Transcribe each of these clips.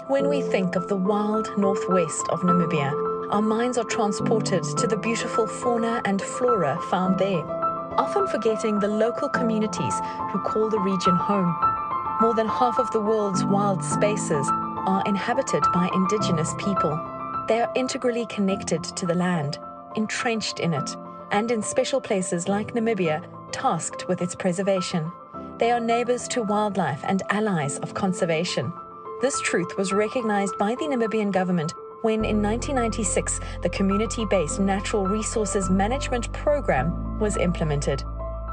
When we think of the wild northwest of Namibia, our minds are transported to the beautiful fauna and flora found there, often forgetting the local communities who call the region home. More than half of the world's wild spaces are inhabited by indigenous people. They are integrally connected to the land, entrenched in it, and in special places like Namibia, tasked with its preservation. They are neighbours to wildlife and allies of conservation. This truth was recognized by the Namibian government when in 1996 the community-based Natural Resources Management Program was implemented.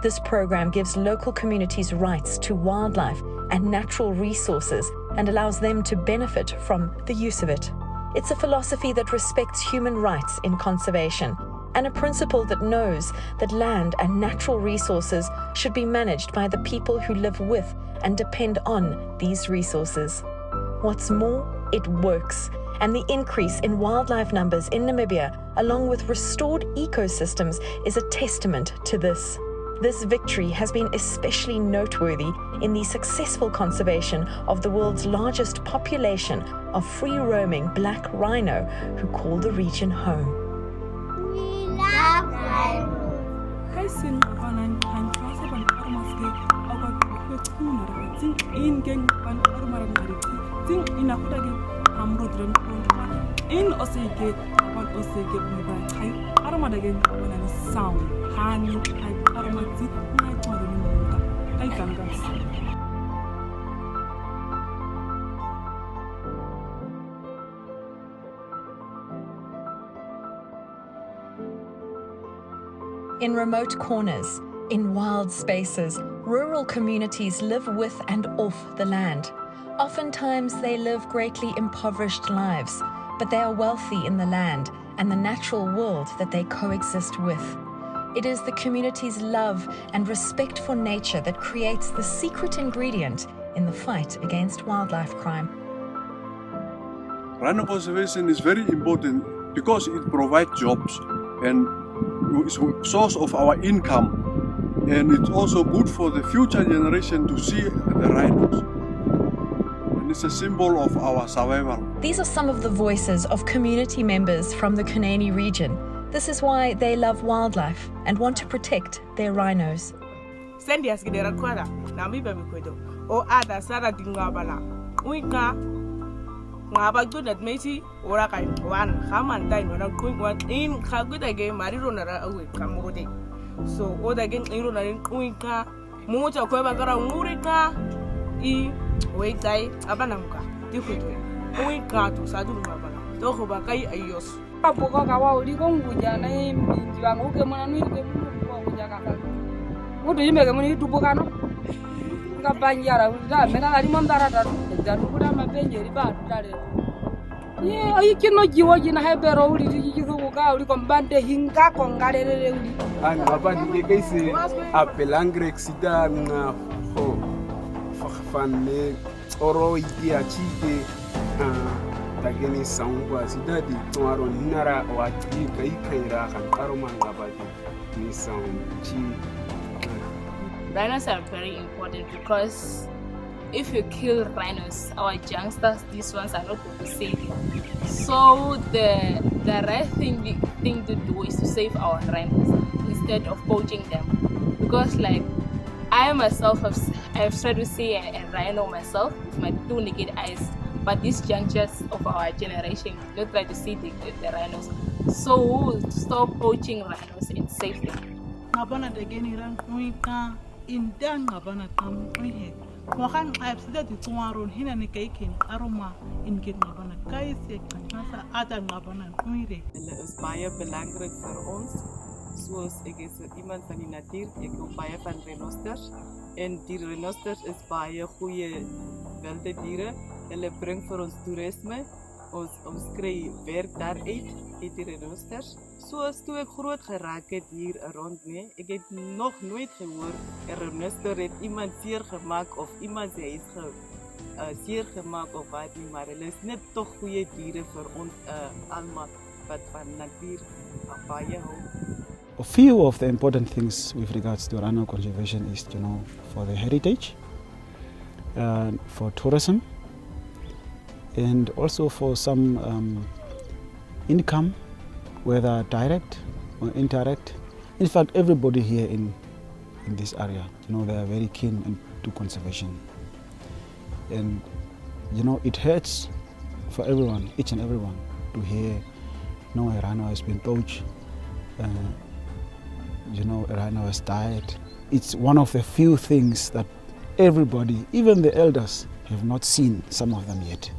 This program gives local communities rights to wildlife and natural resources and allows them to benefit from the use of it. It's a philosophy that respects human rights in conservation and a principle that knows that land and natural resources should be managed by the people who live with and depend on these resources. What's more, it works, and the increase in wildlife numbers in Namibia, along with restored ecosystems, is a testament to this. This victory has been especially noteworthy in the successful conservation of the world's largest population of free-roaming black rhino who call the region home. We love rhino. In osege about osege mobile type aromadagen when a sound honey type aromati night more than I can gas. In remote corners, in wild spaces, rural communities live with and off the land. Oftentimes they live greatly impoverished lives, but they are wealthy in the land and the natural world that they coexist with. It is the community's love and respect for nature that creates the secret ingredient in the fight against wildlife crime. Rhino conservation is very important because it provides jobs and is a source of our income, and it's also good for the future generation to see the rhinos. It's a symbol of our survival. These are some of the voices of community members from the Kunene region. This is why they love wildlife and want to protect their rhinos. Send us get a quada, Namibia Mikwedo, or other Sarah Dingabala. We can Naba good at Messi, or I one, Haman died when I'm going one in Haguda again, Marirona away, Camode. So, what again, Irona in Uinka, Mucha Quebagara Murika, E. Wait, die, Abanamka, different way. We got to Sadu Mabana, Tohobakai, Ayos. Apokawa, Ligong, Gujana, Yangokaman, what do you make a money to Bogano? Capanyara, Menadimandara, that would have a penny bad. Yeah, I cannot give what you have better only you go out, you can ban the Hinka on Gare. And about the case, a Pelangrexidan. Fan oro idia chide tageni sangwa sidadi tuaro nara wati kai kaira kan aroma ngabadi ni sound chi. Rhinos are very important because if you kill rhinos, our youngsters, these ones are not going to save you. So the right thing to do is to save our rhinos instead of poaching them, because like I myself have tried to see a rhino myself with my two naked eyes, but these junctures of our generation do not try to see the rhinos. So we'll stop poaching rhinos and save them. Ngabana degeni ran kuika indang ngabana tam kuihe. Mohan absida di tuaron hina ne kaikin aroma in kin ngabana kai se kanasa ada ngabana kuire. Hulle is baie belangrik vir ons. Soos ek is iemand van die natuur, ek hou baie van renosters en die renosters is baie goeie wilde diere. Hulle bring vir ons toerisme. Ons kry werk daaruit uit die renosters. Soos toe ek groot geraak het hier rond mee, ek het nog nooit gehoor 'n renoster het iemand seer gemaak of iemand se huis seer gemaak of wat nie, maar hulle is net tog goeie diere vir ons almal wat van natuur baie hou. A few of the important things with regards to rhino conservation is, for the heritage, for tourism, and also for some income, whether direct or indirect. In fact, everybody here in this area, they are very keen into conservation. And, it hurts for everyone, each and everyone, to hear, a rhino has been poached, a rhino has died. It's one of the few things that everybody, even the elders, have not seen, some of them yet.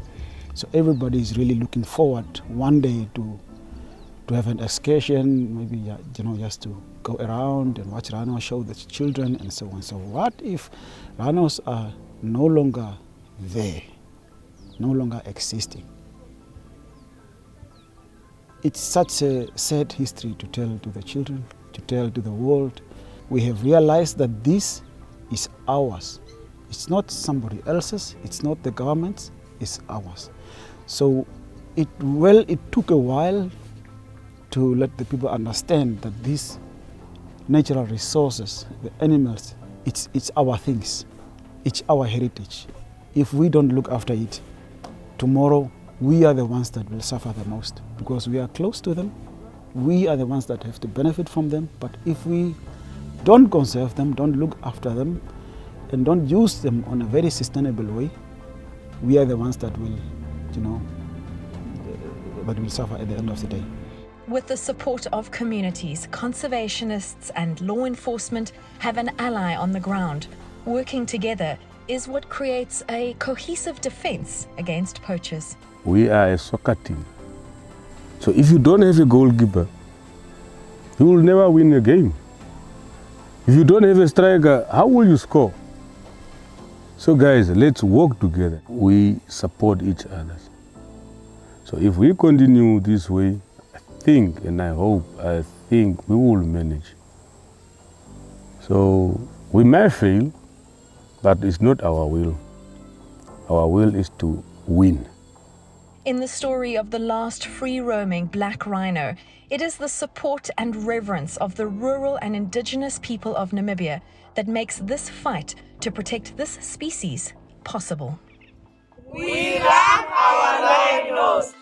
So everybody is really looking forward one day to have an excursion, maybe just to go around and watch rhinos, show the children and so on. So what if rhinos are no longer there, no longer existing? It's such a sad history to tell to the children, to tell to the world. We have realized that this is ours. It's not somebody else's, it's not the government's, it's ours. So it took a while to let the people understand that these natural resources, the animals, it's our things, it's our heritage. If we don't look after it, tomorrow we are the ones that will suffer the most, because we are close to them. We are the ones that have to benefit from them. But if we don't conserve them, don't look after them, and don't use them on a very sustainable way, we are the ones that will, that will suffer at the end of the day. With the support of communities, conservationists and law enforcement have an ally on the ground. Working together is what creates a cohesive defense against poachers. We are a soccer team. So if you don't have a goalkeeper, you will never win a game. If you don't have a striker, how will you score? So guys, let's work together. We support each other. So if we continue this way, I think we will manage. So we may fail, but it's not our will. Our will is to win. In the story of the last free-roaming black rhino, it is the support and reverence of the rural and indigenous people of Namibia that makes this fight to protect this species possible. We love our rhinos.